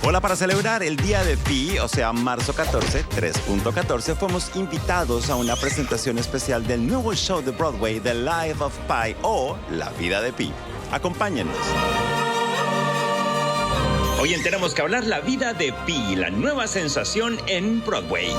Hola, para celebrar el Día de Pi, o sea, marzo 14, 3.14, fuimos invitados a una presentación especial del nuevo show de Broadway, The Life of Pi, o La Vida de Pi. Acompáñennos. Hoy en Tenemos que hablar La Vida de Pi, la nueva sensación en Broadway.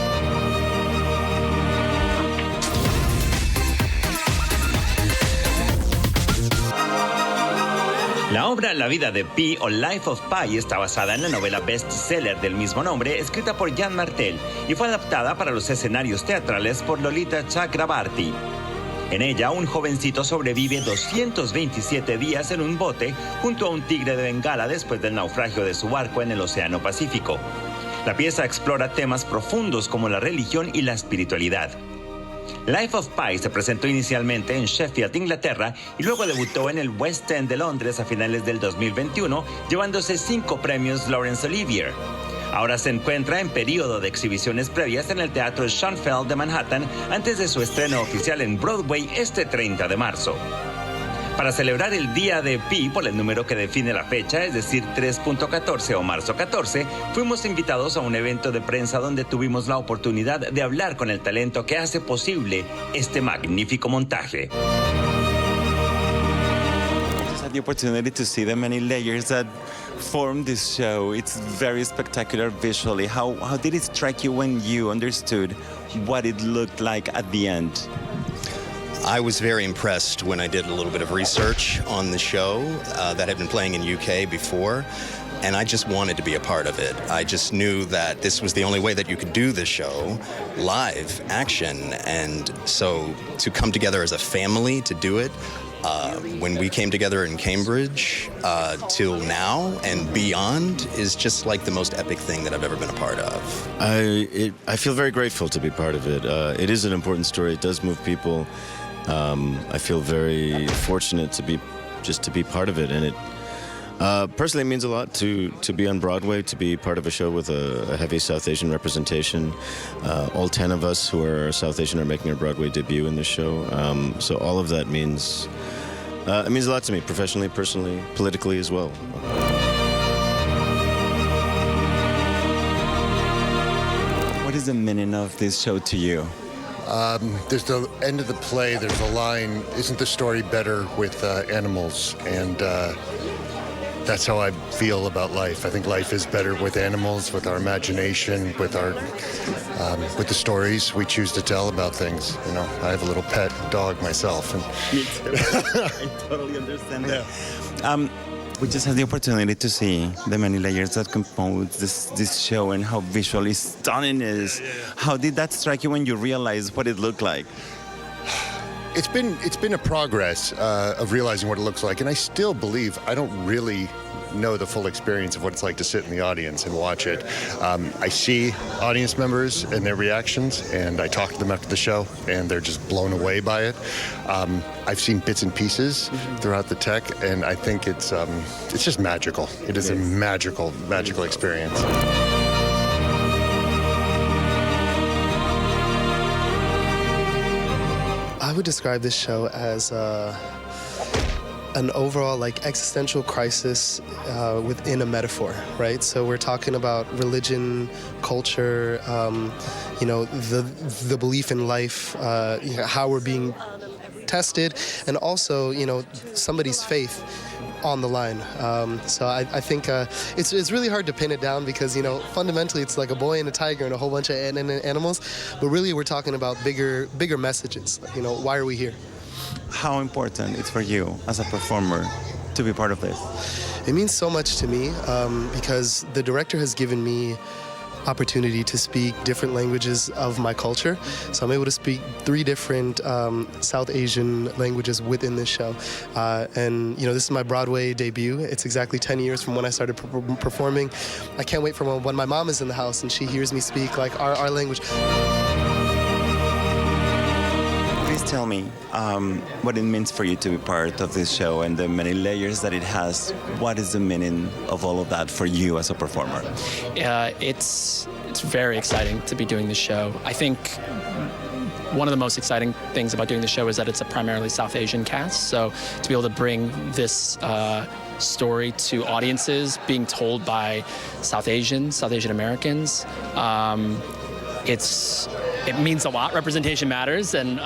La obra La Vida de Pi o Life of Pi está basada en la novela bestseller del mismo nombre, escrita por Yann Martel, y fue adaptada para los escenarios teatrales por Lolita Cakrabarti. En ella, un jovencito sobrevive 227 días en un bote junto a un tigre de Bengala después del naufragio de su barco en el Océano Pacífico. La pieza explora temas profundos como la religión y la espiritualidad. Life of Pi se presentó inicialmente en Sheffield, Inglaterra, y luego debutó en el West End de Londres a finales del 2021, llevándose 5 premios Laurence Olivier. Ahora se encuentra en período de exhibiciones previas en el Teatro Schoenfeld de Manhattan antes de su estreno oficial en Broadway este 30 de marzo. Para celebrar el Día de Pi por el número que define la fecha, es decir, 3.14 o marzo 14, fuimos invitados a un evento de prensa donde tuvimos la oportunidad de hablar con el talento que hace posible este magnífico montaje. The opportunity to see the many layers that form this show. It's very spectacular visually. How did it strike you when you understood what it looked like at the end? I was very impressed when I did a little bit of research on the show that had been playing in UK before, and I just wanted to be a part of it. I just knew that this was the only way that you could do the show, live, action, and so to come together as a family to do it, when we came together in Cambridge till now and beyond is just like the most epic thing that I've ever been a part of. I feel very grateful to be part of it. It is an important story. It does move people. I feel very fortunate to be part of it, and it personally means a lot to be on Broadway, to be part of a show with a heavy South Asian representation. All 10 of us who are South Asian are making our Broadway debut in this show, so all of that means it means a lot to me, professionally, personally, politically as well. What is the meaning of this show to you? There's the end of the play, there's a line, isn't the story better with animals? And that's how I feel about life. I think life is better with animals, with our imagination, with the stories we choose to tell about things. You know, I have a little pet dog myself. And Me too. I totally understand that. We just had the opportunity to see the many layers that compose this show and how visually stunning it is. How did that strike you when you realized what it looked like? It's been a progress of realizing what it looks like, and I still believe I don't really know the full experience of what it's like to sit in the audience and watch it. I see audience members and their reactions, and I talk to them after the show, and they're just blown away by it. I've seen bits and pieces throughout the tech, and I think it's just magical. It is a magical experience. I would describe this show as an overall existential crisis within a metaphor, right? So we're talking about religion, culture, the belief in life, how we're being tested, and also somebody's faith on the line. So I think it's really hard to pin it down because fundamentally it's like a boy and a tiger and a whole bunch of animals, but really we're talking about bigger messages. Why are we here? How important it's for you as a performer to be part of this? It means so much to me because the director has given me opportunity to speak different languages of my culture. So I'm able to speak 3 different South Asian languages within this show. And this is my Broadway debut. It's exactly 10 years from when I started performing. I can't wait for when my mom is in the house and she hears me speak our language. Please tell me what it means for you to be part of this show and the many layers that it has. What is the meaning of all of that for you as a performer? It's very exciting to be doing this show. I think one of the most exciting things about doing the show is that it's a primarily South Asian cast. So to be able to bring this story to audiences being told by South Asian Americans, it means a lot. Representation matters, and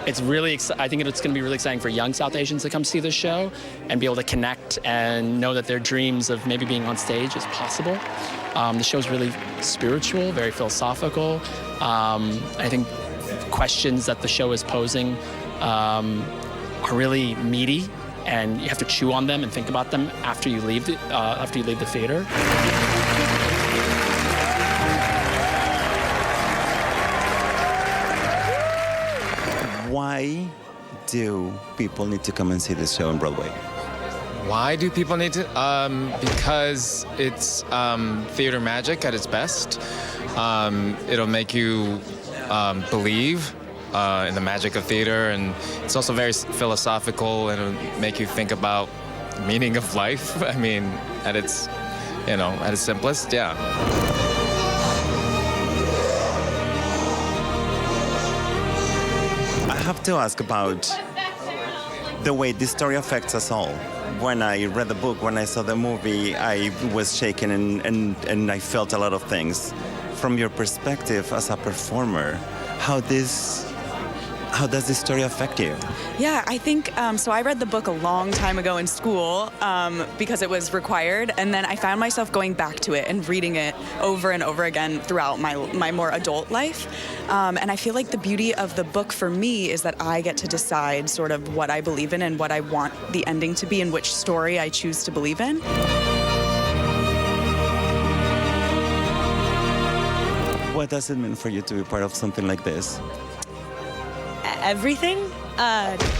it's really. I think it's going to be really exciting for young South Asians to come see this show and be able to connect and know that their dreams of maybe being on stage is possible. The show's really spiritual, very philosophical. I think questions that the show is posing are really meaty, and you have to chew on them and think about them after you leave the theater. Why do people need to come and see this show on Broadway? Why do people need to? Because it's theater magic at its best. It'll make you believe in the magic of theater, and it's also very philosophical, and it'll make you think about the meaning of life. I mean, at its simplest, yeah. I have to ask about the way this story affects us all. When I read the book, when I saw the movie, I was shaken and I felt a lot of things. From your perspective as a performer, how does this story affect you? Yeah, I think, so I read the book a long time ago in school because it was required, and then I found myself going back to it and reading it over and over again throughout my more adult life. And I feel like the beauty of the book for me is that I get to decide sort of what I believe in and what I want the ending to be and which story I choose to believe in. What does it mean for you to be part of something like this? Everything.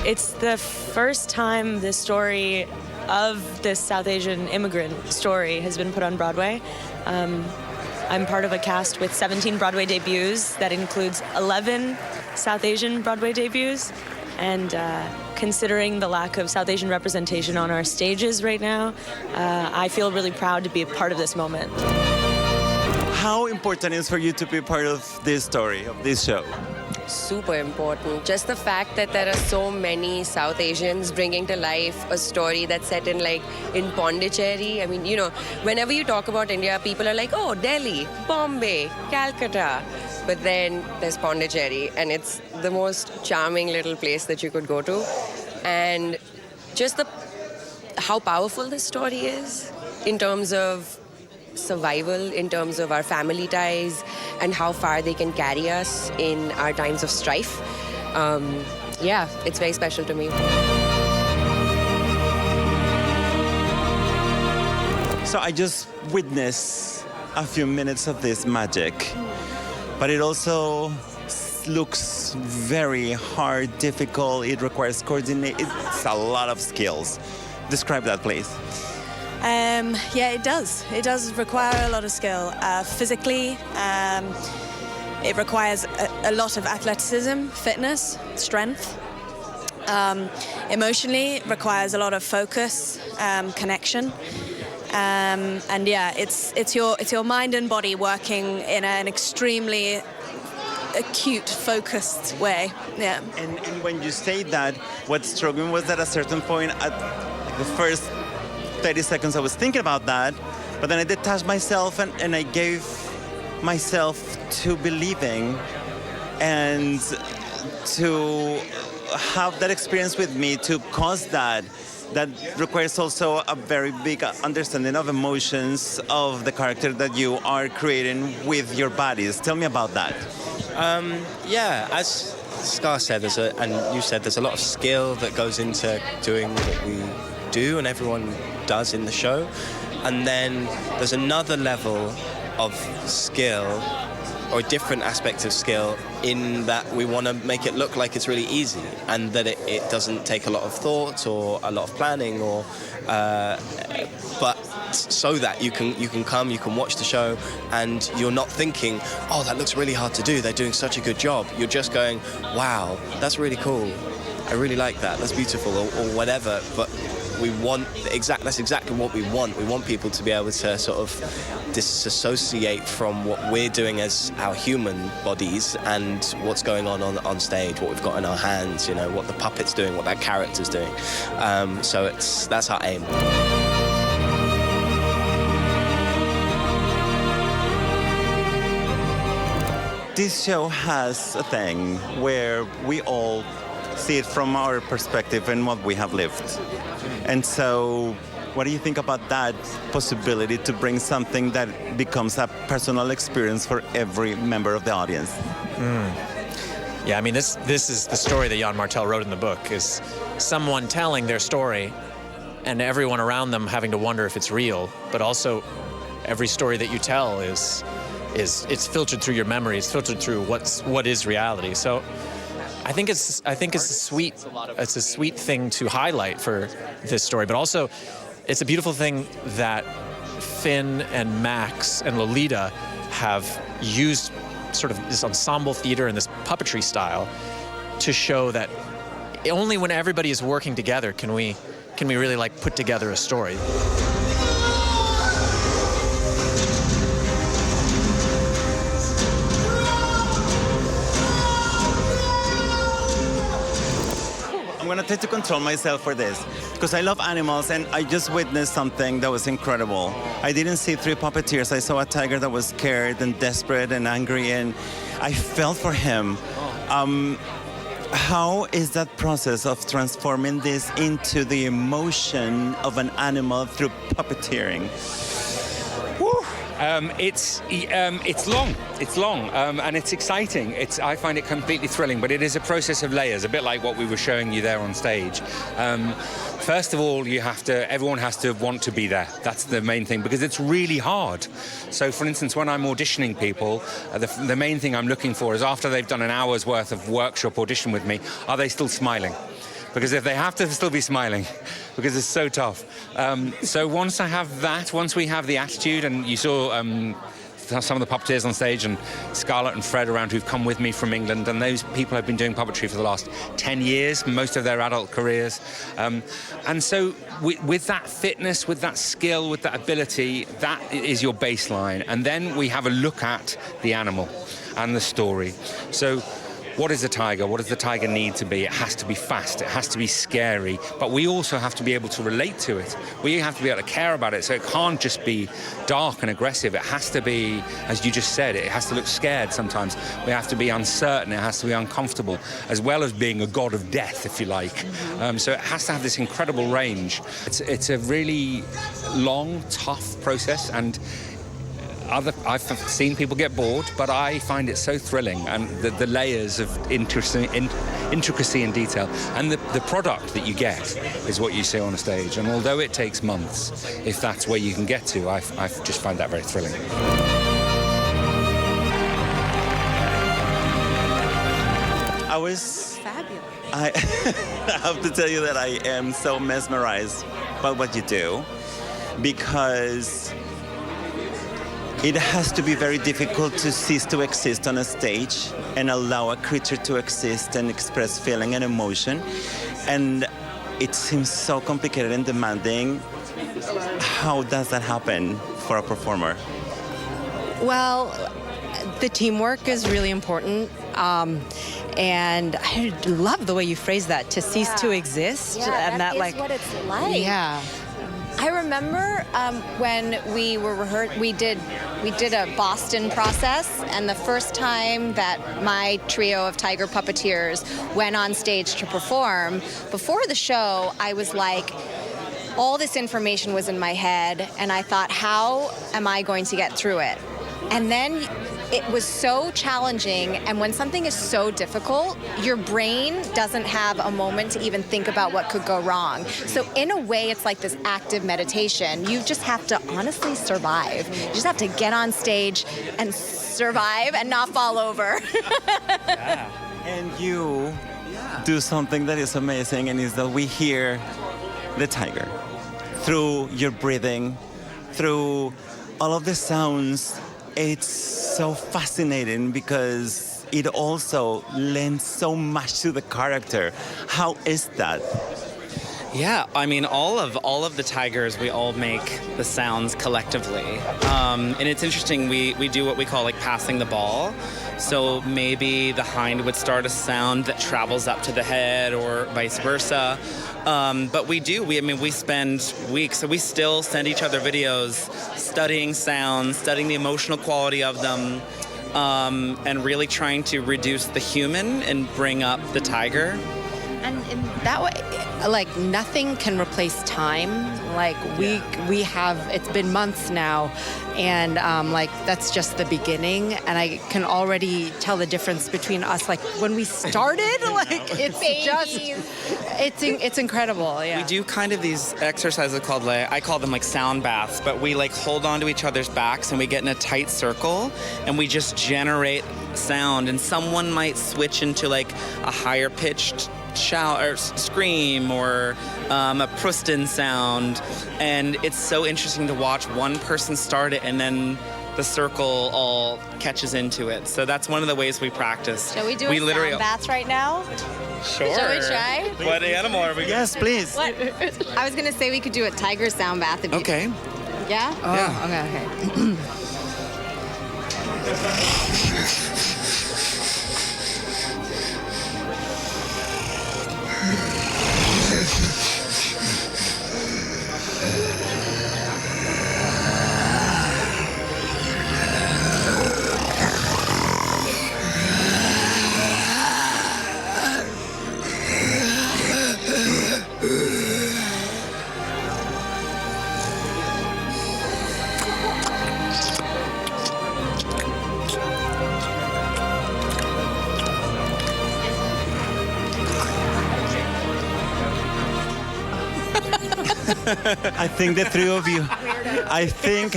It's the first time the story of this South Asian immigrant story has been put on Broadway. I'm part of a cast with 17 Broadway debuts that includes 11 South Asian Broadway debuts. And considering the lack of South Asian representation on our stages right now, I feel really proud to be a part of this moment. How important is for you to be part of this story, of this show? Super important. Just the fact that there are so many South Asians bringing to life a story that's set in Pondicherry. I mean, whenever you talk about India, people are like, oh, Delhi, Bombay, Calcutta. But then there's Pondicherry, and it's the most charming little place that you could go to. And just how powerful this story is in terms of survival, in terms of our family ties, and how far they can carry us in our times of strife. Yeah, it's very special to me. So I just witnessed a few minutes of this magic, but it also looks very hard, difficult. It requires coordination. It's a lot of skills. Describe that, please. Yeah, it does. It does require a lot of skill. Physically, it requires a lot of athleticism, fitness, strength. Emotionally, it requires a lot of focus, connection. And yeah, it's your mind and body working in an extremely acute, focused way. Yeah. And when you say that, what struck me was that at a certain point, at the first 30 seconds I was thinking about that, but then I detached myself and I gave myself to believing and to have that experience with me, to cause that requires also a very big understanding of emotions of the character that you are creating with your bodies. Tell me about that. Yeah, as Scar said, and you said, there's a lot of skill that goes into doing what we do and everyone does in the show. And then there's another level of skill, or a different aspect of skill, in that we want to make it look like it's really easy, and that it doesn't take a lot of thought or a lot of planning, or but so that you can come, you can watch the show, and you're not thinking, oh, that looks really hard to do, they're doing such a good job. You're just going, wow, that's really cool, I really like that, that's beautiful, or whatever. But we want. That's exactly what we want. We want people to be able to sort of disassociate from what we're doing as our human bodies and what's going on stage, what we've got in our hands, you know, what the puppet's doing, what that character's doing. So that's our aim. This show has a thing where we all see it from our perspective and what we have lived. And so, what do you think about that possibility to bring something that becomes a personal experience for every member of the audience? Yeah, I mean, this is the story that Yann Martel wrote in the book, is someone telling their story and everyone around them having to wonder if it's real, but also every story that you tell is it's filtered through your memory, it's filtered through what is reality. So I think it's a sweet thing to highlight for this story, but also it's a beautiful thing that Finn and Max and Lolita have used sort of this ensemble theater and this puppetry style to show that only when everybody is working together can we really like put together a story. I'm gonna try to control myself for this because I love animals and I just witnessed something that was incredible. I didn't see 3 puppeteers. I saw a tiger that was scared and desperate and angry, and I felt for him. How is that process of transforming this into the emotion of an animal through puppeteering? It's long, and it's exciting. I find it completely thrilling, but it is a process of layers, a bit like what we were showing you there on stage. First of all, everyone has to want to be there. That's the main thing, because it's really hard. So, for instance, when I'm auditioning people, the main thing I'm looking for is after they've done an hour's worth of workshop audition with me, are they still smiling? Because if they have to still be smiling, because it's so tough. So once we have the attitude, and you saw some of the puppeteers on stage, and Scarlett and Fred around, who've come with me from England, and those people have been doing puppetry for the last 10 years, most of their adult careers. And so with that fitness, with that skill, with that ability, that is your baseline. And then we have a look at the animal and the story. So what is a tiger? What does the tiger need to be? It has to be fast. It has to be scary. But we also have to be able to relate to it. We have to be able to care about it. So it can't just be dark and aggressive. It has to be, as you just said, it has to look scared sometimes. We have to be uncertain. It has to be uncomfortable, as well as being a god of death, if you like. So it has to have this incredible range. It's a really long, tough process, and I've seen people get bored, but I find it so thrilling, and the layers of intricacy and detail, and the product that you get is what you see on a stage. And although it takes months, if that's where you can get to, I just find that very thrilling. I was fabulous. I have to tell you that I am so mesmerized by what you do, because it has to be very difficult to cease to exist on a stage and allow a creature to exist and express feeling and emotion. And it seems so complicated and demanding. How does that happen for a performer? Well, the teamwork is really important. And I love the way you phrase that, to cease to exist. Yeah, and that is like what it's like. Yeah. I remember when we were we did a Boston process, and the first time that my trio of tiger puppeteers went on stage to perform, before the show, I was like, all this information was in my head, and I thought, how am I going to get through it? And then it was so challenging, and when something is so difficult, your brain doesn't have a moment to even think about what could go wrong. So in a way, it's like this active meditation. You just have to honestly survive. You just have to get on stage and survive and not fall over. Yeah. And you do something that is amazing, and is that we hear the tiger through your breathing, through all of the sounds. It's so fascinating because it also lends so much to the character. How is that? Yeah, I mean, all of the tigers, we all make the sounds collectively. And it's interesting, we do what we call like passing the ball. So maybe the hind would start a sound that travels up to the head or vice versa. But we spend weeks, so we still send each other videos, studying sounds, studying the emotional quality of them, and really trying to reduce the human and bring up the tiger. And in that way, like, nothing can replace time. Like, we have, it's been months now, and like, that's just the beginning, and I can already tell the difference between us. Like, when we started, like, it's it's incredible. Yeah. We do kind of these exercises called, like, I call them like sound baths, but we like hold on to each other's backs and we get in a tight circle and we just generate sound, and someone might switch into like a higher pitched shout or scream or a Proustin sound, and it's so interesting to watch one person start it and then the circle all catches into it. So that's one of the ways we practice. Shall we do a sound bath right now? Sure. Shall we try? What animal are we? Yes, please. What? I was gonna say we could do a tiger sound bath. If Okay. You... Yeah? Oh, Yeah. Okay. I think the three of you, I think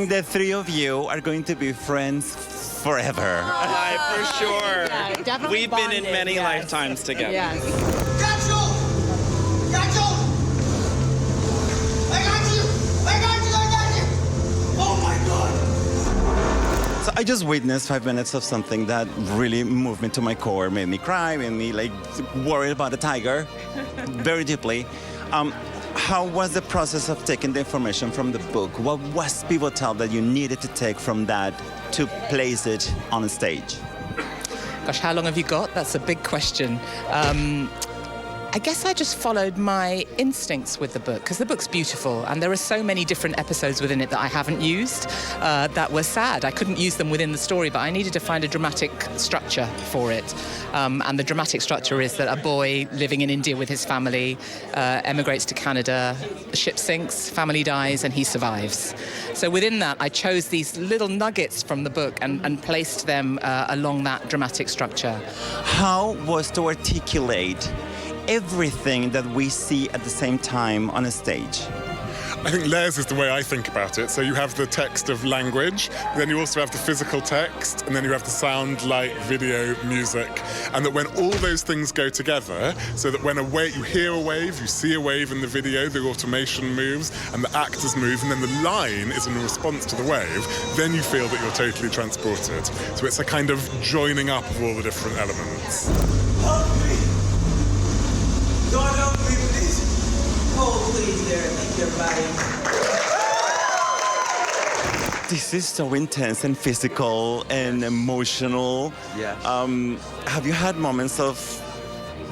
the three of you are going to be friends forever. For sure. Yeah, definitely We've been in bonded, many yes. lifetimes together. Yes. So I just witnessed 5 minutes of something that really moved me to my core, made me cry, made me like worried about the tiger very deeply. How was the process of taking the information from the book? What was pivotal that you needed to take from that to place it on stage? Gosh, how long have you got? That's a big question. I guess I just followed my instincts with the book, because the book's beautiful and there are so many different episodes within it that I haven't used that were sad. I couldn't use them within the story, but I needed to find a dramatic structure for it. And the dramatic structure is that a boy living in India with his family emigrates to Canada, the ship sinks, family dies, and he survives. So within that, I chose these little nuggets from the book and placed them along that dramatic structure. How was to articulate everything that we see at the same time on a stage? I think layers is the way I think about it. So you have the text of language, then you also have the physical text, and then you have the sound, light, video, music. And that when all those things go together, so that when you hear a wave, you see a wave in the video, the automation moves, and the actors move, and then the line is in response to the wave, then you feel that you're totally transported. So it's a kind of joining up of all the different elements. God help me, please. Oh, please, there. Thank you, everybody. This is so intense and physical and emotional. Yes. Have you had moments of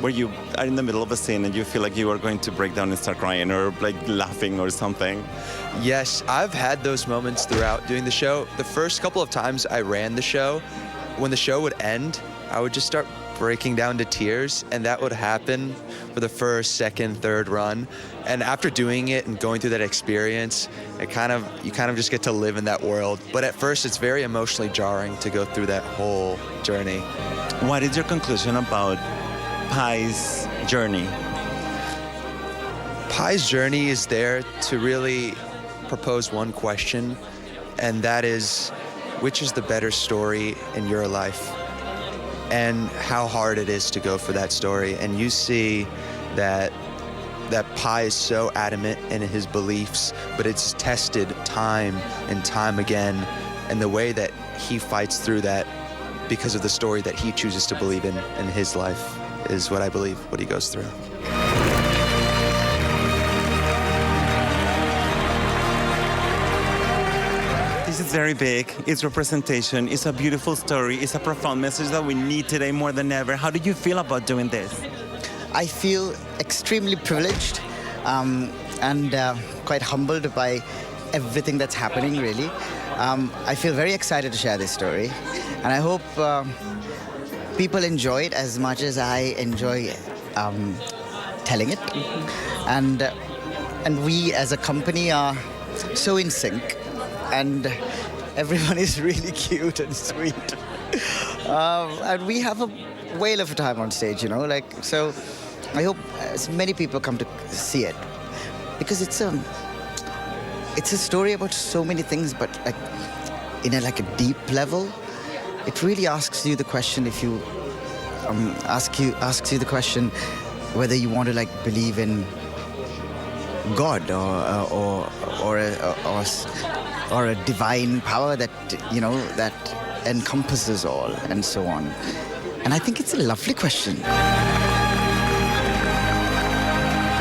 where you are in the middle of a scene and you feel like you are going to break down and start crying or like laughing or something? Yes, I've had those moments throughout doing the show. The first couple of times I ran the show, when the show would end, I would just start breaking down to tears, and that would happen for the first, second, third run. And after doing it and going through that experience, you kind of just get to live in that world. But at first, it's very emotionally jarring to go through that whole journey. What is your conclusion about Pi's journey? Pi's journey is there to really propose one question, and that is, which is the better story in your life? And how hard it is to go for that story. And you see that Pi is so adamant in his beliefs, but it's tested time and time again. And the way that he fights through that because of the story that he chooses to believe in his life is what I believe, what he goes through. is very big. It's representation. It's a beautiful story. It's a profound message that we need today more than ever. How do you feel about doing this? I feel extremely privileged and quite humbled by everything that's happening, really. I feel very excited to share this story, and I hope people enjoy it as much as I enjoy telling it. And we as a company are so in sync, and everyone is really cute and sweet. And we have a whale of a time on stage, so I hope as many people come to see it, because it's a story about so many things, but in a deep level. It really asks you the question, if you asks you the question whether you want to believe in God or a divine power that that encompasses all, and so on. And I think it's a lovely question.